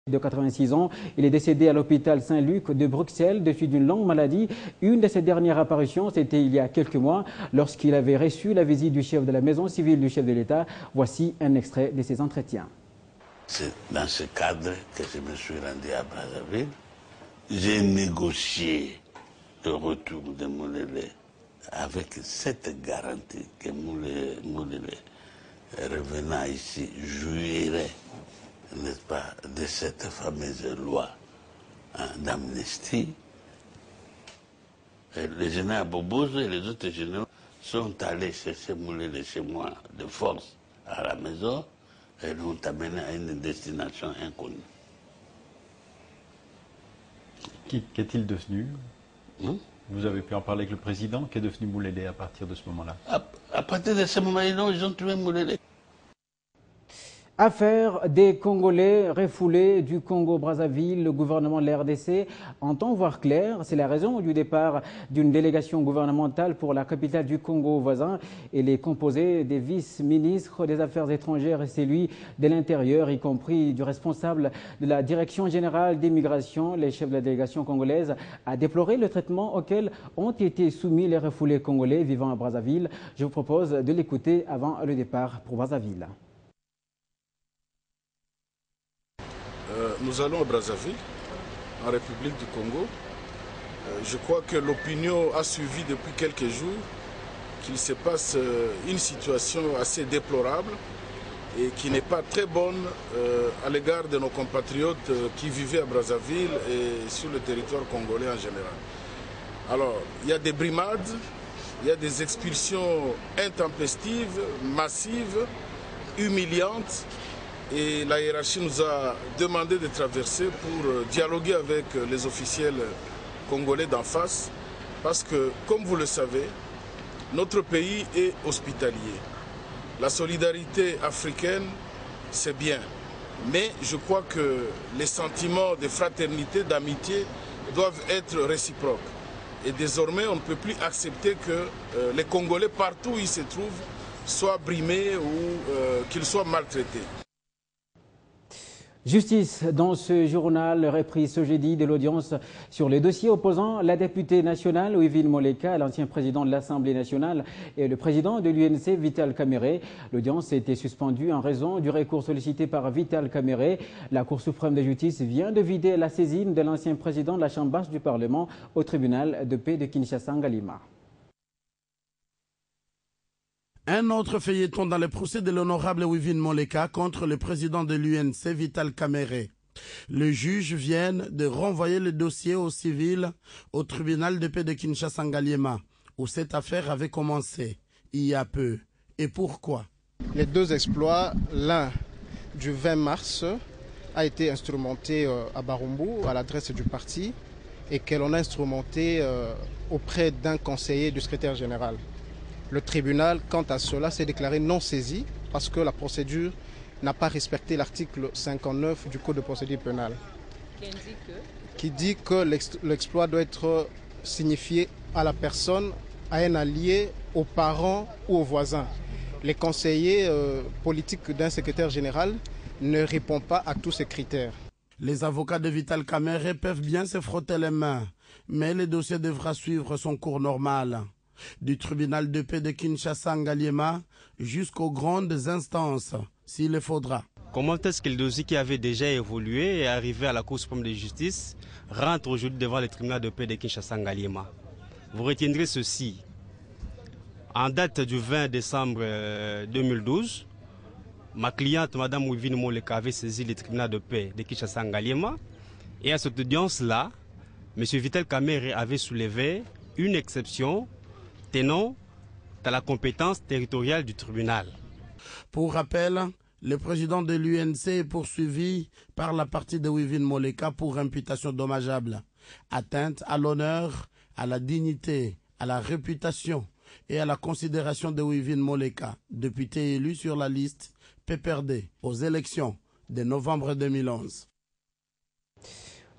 De 86 ans, il est décédé à l'hôpital Saint-Luc de Bruxelles de suite d'une longue maladie. Une de ses dernières apparitions, c'était il y a quelques mois, lorsqu'il avait reçu la visite du chef de la maison civile du chef de l'État. Voici un extrait de ses entretiens. C'est dans ce cadre que je me suis rendu à Brazzaville. J'ai négocié le retour de Moulele avec cette garantie que Moulele, revenant ici, jouirait, n'est-ce pas, de cette fameuse loi d'amnistie. Le général Bobozo et les autres généraux sont allés chercher Moulele chez moi de force à la maison et l'ont amené à une destination inconnue. Qu'est-il devenu? Vous avez pu en parler avec le président. Qu'est devenu Moulele à partir de ce moment-là? À partir de ce moment-là, ils ont tué Moulele. Affaire des Congolais refoulés du Congo-Brazzaville, le gouvernement de la RDC entend voir clair. C'est la raison du départ d'une délégation gouvernementale pour la capitale du Congo voisin. Elle est composée des vice-ministres des Affaires étrangères et celui de l'Intérieur, y compris du responsable de la Direction générale des migrations. Les chefs de la délégation congolaise a déploré le traitement auquel ont été soumis les refoulés congolais vivant à Brazzaville. Je vous propose de l'écouter avant le départ pour Brazzaville. Nous allons à Brazzaville, en République du Congo. Je crois que l'opinion a suivi depuis quelques jours qu'il se passe une situation assez déplorable et qui n'est pas très bonne à l'égard de nos compatriotes qui vivaient à Brazzaville et sur le territoire congolais en général. Alors, il y a des brimades, il y a des expulsions intempestives, massives, humiliantes. Et la hiérarchie nous a demandé de traverser pour dialoguer avec les officiels congolais d'en face. Parce que, comme vous le savez, notre pays est hospitalier. La solidarité africaine, c'est bien. Mais je crois que les sentiments de fraternité, d'amitié doivent être réciproques. Et désormais, on ne peut plus accepter que les Congolais, partout où ils se trouvent, soient brimés ou qu'ils soient maltraités. Justice dans ce journal, reprise ce jeudi de l'audience sur les dossiers opposant la députée nationale Wivine Moleka, l'ancien président de l'Assemblée nationale et le président de l'UNC Vital Kamerhe. L'audience a été suspendue en raison du recours sollicité par Vital Kamerhe. La Cour suprême de justice vient de vider la saisine de l'ancien président de la Chambre basse du Parlement au tribunal de paix de Kinshasa Ngalima. Un autre feuilleton dans le procès de l'honorable Wivine Moleka contre le président de l'UNC, Vital Kamerhe. Le juge vient de renvoyer le dossier au civil au tribunal de paix de Kinshasa Ngalima, où cette affaire avait commencé il y a peu. Et pourquoi? Les deux exploits, l'un du 20 mars, a été instrumenté à Barumbu, à l'adresse du parti, et que l'on a instrumenté auprès d'un conseiller du secrétaire général. Le tribunal, quant à cela, s'est déclaré non saisi parce que la procédure n'a pas respecté l'article 59 du Code de procédure pénale, qui dit que l'exploit doit être signifié à la personne, à un allié, aux parents ou aux voisins. Les conseillers politiques d'un secrétaire général ne répondent pas à tous ces critères. Les avocats de Vital Kamerhe peuvent bien se frotter les mains, mais le dossier devra suivre son cours normal. Du tribunal de paix de Kinshasa Ngalima jusqu'aux grandes instances, s'il le faudra. Comment est-ce que le dossier qui avait déjà évolué et arrivé à la Cour suprême de justice rentre aujourd'hui devant le tribunal de paix de Kinshasa Ngalima? Vous retiendrez ceci. En date du 20 décembre 2012, ma cliente, Mme Wivine Moleka, avait saisi le tribunal de paix de Kinshasa Ngalima. Et à cette audience-là, M. Vital Kamerhe avait soulevé une exception tenant à la compétence territoriale du tribunal. Pour rappel, le président de l'UNC est poursuivi par la partie de Wivine Moleka pour imputation dommageable, atteinte à l'honneur, à la dignité, à la réputation et à la considération de Wivine Moleka, député élu sur la liste PPRD aux élections de novembre 2011.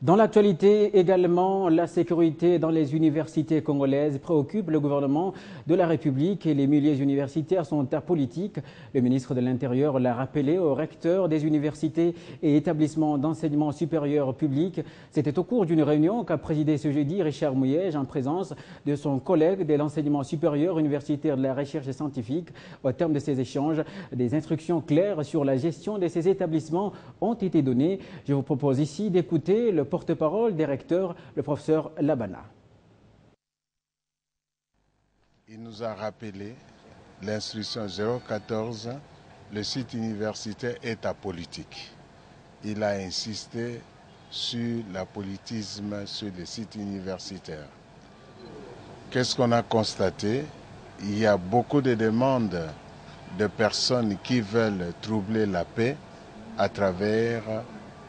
Dans l'actualité également, la sécurité dans les universités congolaises préoccupe le gouvernement de la République et les milieux universitaires sont apolitiques. Le ministre de l'Intérieur l'a rappelé aux recteurs des universités et établissements d'enseignement supérieur public. C'était au cours d'une réunion qu'a présidé ce jeudi Richard Mouyège en présence de son collègue de l'enseignement supérieur universitaire de la recherche scientifique. Au terme de ces échanges, des instructions claires sur la gestion de ces établissements ont été données. Je vous propose ici d'écouter le porte-parole des recteurs, le professeur Labana. Il nous a rappelé l'instruction 014, le site universitaire est apolitique. Il a insisté sur l'apolitisme sur les sites universitaires. Qu'est-ce qu'on a constaté? Il y a beaucoup de demandes de personnes qui veulent troubler la paix à travers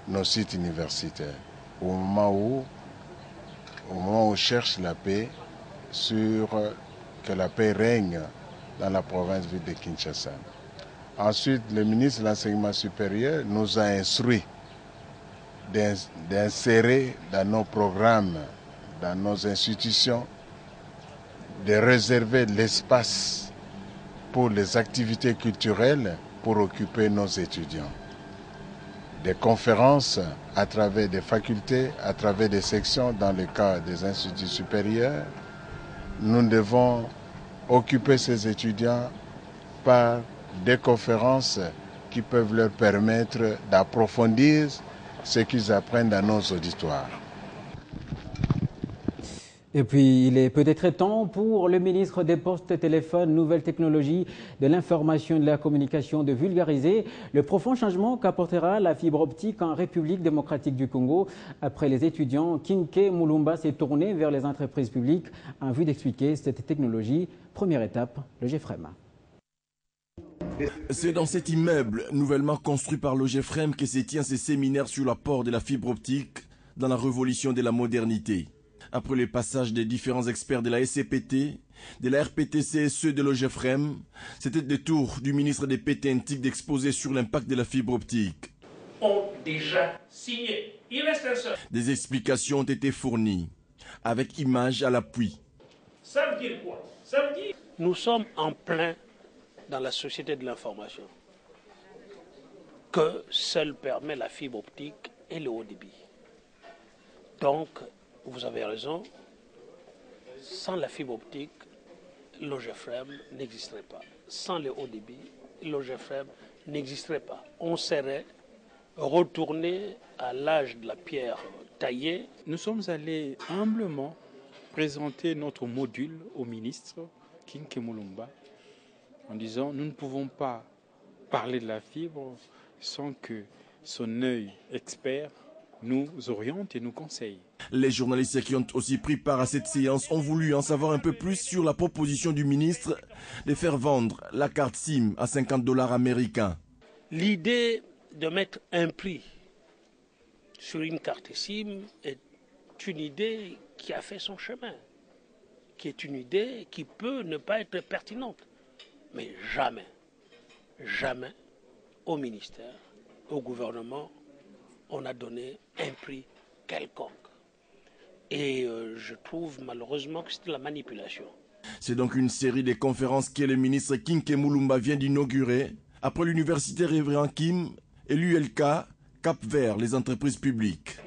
nos sites universitaires. Au moment où on cherche la paix, que la paix règne dans la province-ville de Kinshasa. Ensuite, le ministre de l'Enseignement supérieur nous a instruit d'insérer dans nos programmes, dans nos institutions, de réserver l'espace pour les activités culturelles pour occuper nos étudiants. Des conférences à travers des facultés, à travers des sections dans le cas des instituts supérieurs. Nous devons occuper ces étudiants par des conférences qui peuvent leur permettre d'approfondir ce qu'ils apprennent dans nos auditoires. Et puis, il est peut-être temps pour le ministre des Postes, Téléphones, Nouvelles Technologies, de l'Information et de la Communication de vulgariser le profond changement qu'apportera la fibre optique en République démocratique du Congo. Après les étudiants, Kinke Mulumba s'est tourné vers les entreprises publiques en vue d'expliquer cette technologie. Première étape, le GEFREM. C'est dans cet immeuble nouvellement construit par le GEFREM que se tient ce séminaire sur l'apport de la fibre optique dans la révolution de la modernité. Après le passage des différents experts de la SCPT, de la RPTC et ceux de l'OGEFREM, c'était le tour du ministre des PTNTIC d'exposer sur l'impact de la fibre optique. Ont déjà signé. Il reste un seul. Des explications ont été fournies, avec images à l'appui. Ça veut dire quoi? Ça veut dire nous sommes en plein dans la société de l'information que seule permet la fibre optique et le haut débit. Donc, vous avez raison, sans la fibre optique, l'OGEFREM n'existerait pas. Sans le haut débit, l'OGEFREM n'existerait pas. On serait retourné à l'âge de la pierre taillée. Nous sommes allés humblement présenter notre module au ministre Kinke Mulumba en disant nous ne pouvons pas parler de la fibre sans que son œil expert nous oriente et nous conseille. Les journalistes qui ont aussi pris part à cette séance ont voulu en savoir un peu plus sur la proposition du ministre de faire vendre la carte SIM à $50 américains. L'idée de mettre un prix sur une carte SIM est une idée qui a fait son chemin, qui est une idée qui peut ne pas être pertinente. Mais jamais, jamais au ministère, au gouvernement, on a donné un prix quelconque. Et je trouve malheureusement que c'est de la manipulation. C'est donc une série de conférences que le ministre Kinke Mulumba vient d'inaugurer après l'université Révérend Kim et l'ULK Cap-Vert, les entreprises publiques.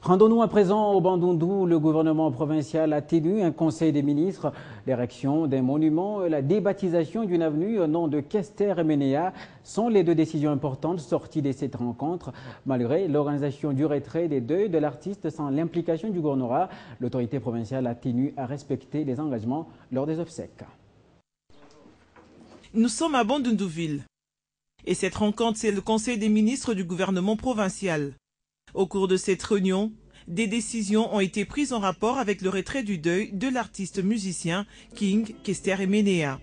Rendons-nous à présent au Bandundu. Le gouvernement provincial a tenu un conseil des ministres. L'érection d'un monument et la débaptisation d'une avenue au nom de Kester Emenea sont les deux décisions importantes sorties de cette rencontre. Malgré l'organisation du retrait des deuils de l'artiste sans l'implication du gouvernorat, l'autorité provinciale a tenu à respecter les engagements lors des obsèques. Nous sommes à Bandunduville. Et cette rencontre, c'est le conseil des ministres du gouvernement provincial. Au cours de cette réunion, des décisions ont été prises en rapport avec le retrait du deuil de l'artiste musicien King Kester Emenea.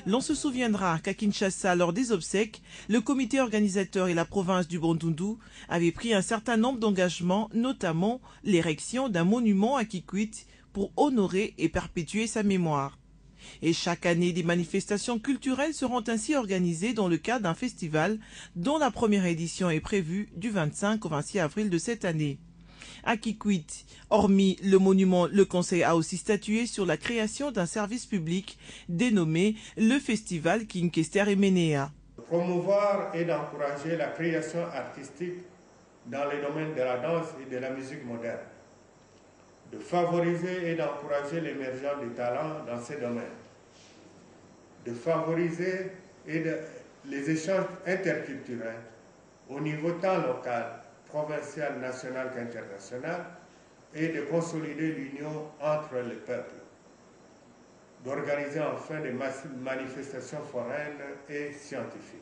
L'on se souviendra qu'à Kinshasa, lors des obsèques, le comité organisateur et la province du Bandundu avaient pris un certain nombre d'engagements, notamment l'érection d'un monument à Kikwit pour honorer et perpétuer sa mémoire. Et chaque année, des manifestations culturelles seront ainsi organisées dans le cadre d'un festival dont la première édition est prévue du 25 au 26 avril de cette année. À Kikwit, hormis le monument, le Conseil a aussi statué sur la création d'un service public dénommé le Festival King Kester Emenea. Promouvoir et d'encourager la création artistique dans les domaines de la danse et de la musique moderne. De favoriser et d'encourager l'émergence des talents dans ces domaines. De favoriser les échanges interculturels au niveau tant local, provincial, national qu'international, et de consolider l'union entre les peuples. D'organiser enfin des manifestations foraines et scientifiques.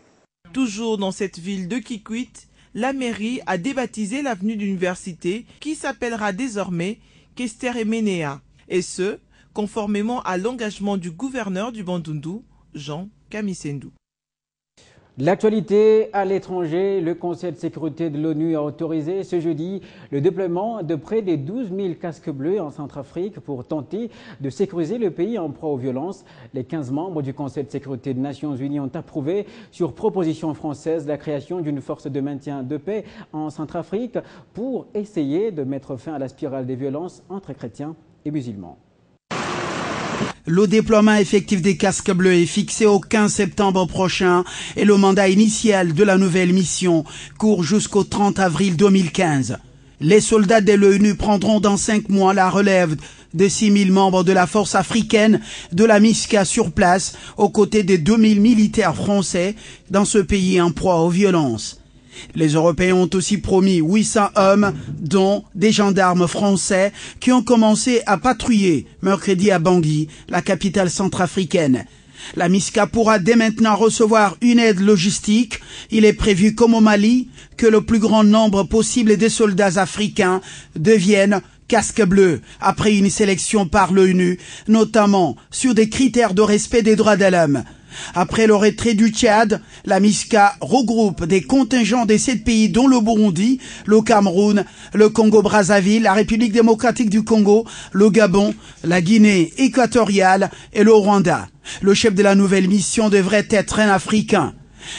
Toujours dans cette ville de Kikwit, la mairie a débaptisé l'avenue d'université qui s'appellera désormais Kester Emenea, et ce, conformément à l'engagement du gouverneur du Bandundu, Jean Kamisendou. L'actualité à l'étranger, le Conseil de sécurité de l'ONU a autorisé ce jeudi le déploiement de près de 12 000 casques bleus en Centrafrique pour tenter de sécuriser le pays en proie aux violences. Les 15 membres du Conseil de sécurité des Nations Unies ont approuvé, sur proposition française, la création d'une force de maintien de paix en Centrafrique pour essayer de mettre fin à la spirale des violences entre chrétiens et musulmans. Le déploiement effectif des casques bleus est fixé au 15 septembre prochain et le mandat initial de la nouvelle mission court jusqu'au 30 avril 2015. Les soldats de l'ONU prendront dans 5 mois la relève de 6 000 membres de la force africaine de la MISCA sur place, aux côtés des 2 000 militaires français dans ce pays en proie aux violences. Les Européens ont aussi promis 800 hommes, dont des gendarmes français, qui ont commencé à patrouiller mercredi à Bangui, la capitale centrafricaine. La MISCA pourra dès maintenant recevoir une aide logistique. Il est prévu, comme au Mali, que le plus grand nombre possible des soldats africains deviennent casques bleus après une sélection par l'ONU, notamment sur des critères de respect des droits de l'homme. Après le retrait du Tchad, la MISCA regroupe des contingents des 7 pays dont le Burundi, le Cameroun, le Congo-Brazzaville, la République démocratique du Congo, le Gabon, la Guinée équatoriale et le Rwanda. Le chef de la nouvelle mission devrait être un Africain.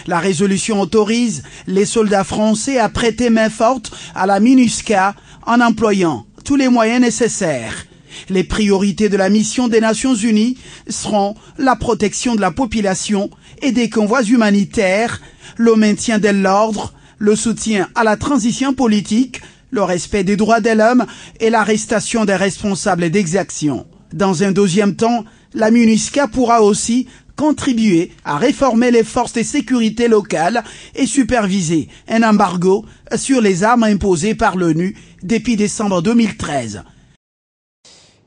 La résolution autorise les soldats français à prêter main forte à la MINUSCA en employant tous les moyens nécessaires. Les priorités de la mission des Nations Unies seront la protection de la population et des convois humanitaires, le maintien de l'ordre, le soutien à la transition politique, le respect des droits de l'homme et l'arrestation des responsables d'exactions. Dans un deuxième temps, la MINUSCA pourra aussi contribuer à réformer les forces de sécurité locales et superviser un embargo sur les armes imposées par l'ONU depuis décembre 2013.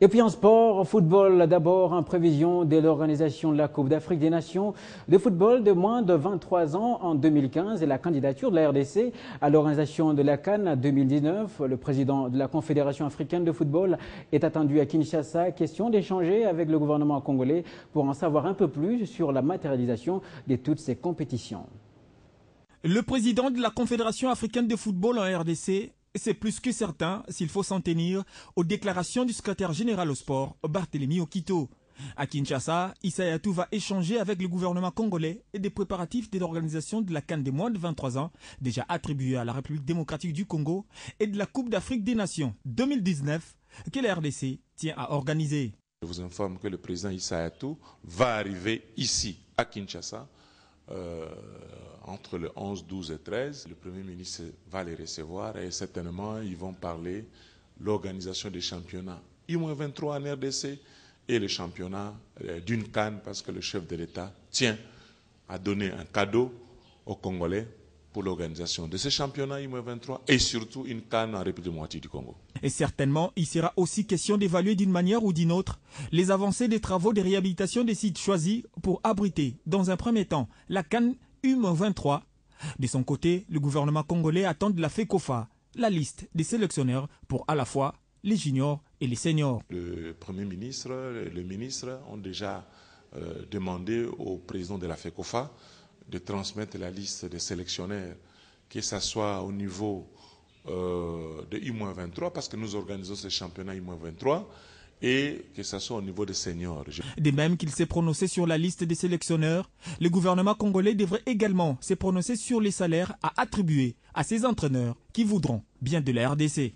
Et puis en sport, football d'abord, en prévision de l'organisation de la Coupe d'Afrique des Nations de football de moins de 23 ans en 2015 et la candidature de la RDC à l'organisation de la CAN 2019. Le président de la Confédération africaine de football est attendu à Kinshasa. Question d'échanger avec le gouvernement congolais pour en savoir un peu plus sur la matérialisation de toutes ces compétitions. Le président de la Confédération africaine de football en RDC, c'est plus que certain s'il faut s'en tenir aux déclarations du secrétaire général au sport, Barthélemy Okito. À Kinshasa, Issa Yatou va échanger avec le gouvernement congolais et des préparatifs de l'organisation de la CAN des moins de 23 ans, déjà attribuée à la République démocratique du Congo, et de la Coupe d'Afrique des Nations 2019 que la RDC tient à organiser. Je vous informe que le président Issa Yatou va arriver ici, à Kinshasa, entre le 11, 12 et 13, le Premier ministre va les recevoir et certainement ils vont parler de l'organisation des championnats I-23 en RDC et le championnat d'une CAN parce que le chef de l'État tient à donner un cadeau aux Congolais pour l'organisation de ces championnats I-23 et surtout une CAN en République démocratique du Congo. Et certainement, il sera aussi question d'évaluer d'une manière ou d'une autre les avancées des travaux de réhabilitation des sites choisis pour abriter, dans un premier temps, la CAN U23. De son côté, le gouvernement congolais attend de la FECOFA la liste des sélectionneurs pour à la fois les juniors et les seniors. Le Premier ministre, le ministre ont déjà demandé au président de la FECOFA de transmettre la liste des sélectionneurs, que ce soit au niveau de I-23, parce que nous organisons ce championnat I-23, et que ce soit au niveau des seniors. De même qu'il s'est prononcé sur la liste des sélectionneurs, le gouvernement congolais devrait également se prononcer sur les salaires à attribuer à ces entraîneurs qui voudront bien de la RDC.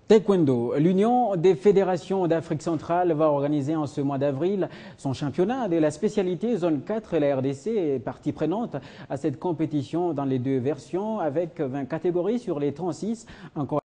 Taekwondo, l'Union des fédérations d'Afrique centrale va organiser en ce mois d'avril son championnat de la spécialité zone 4. La RDC est partie prenante à cette compétition dans les deux versions avec 20 catégories sur les 36. Encore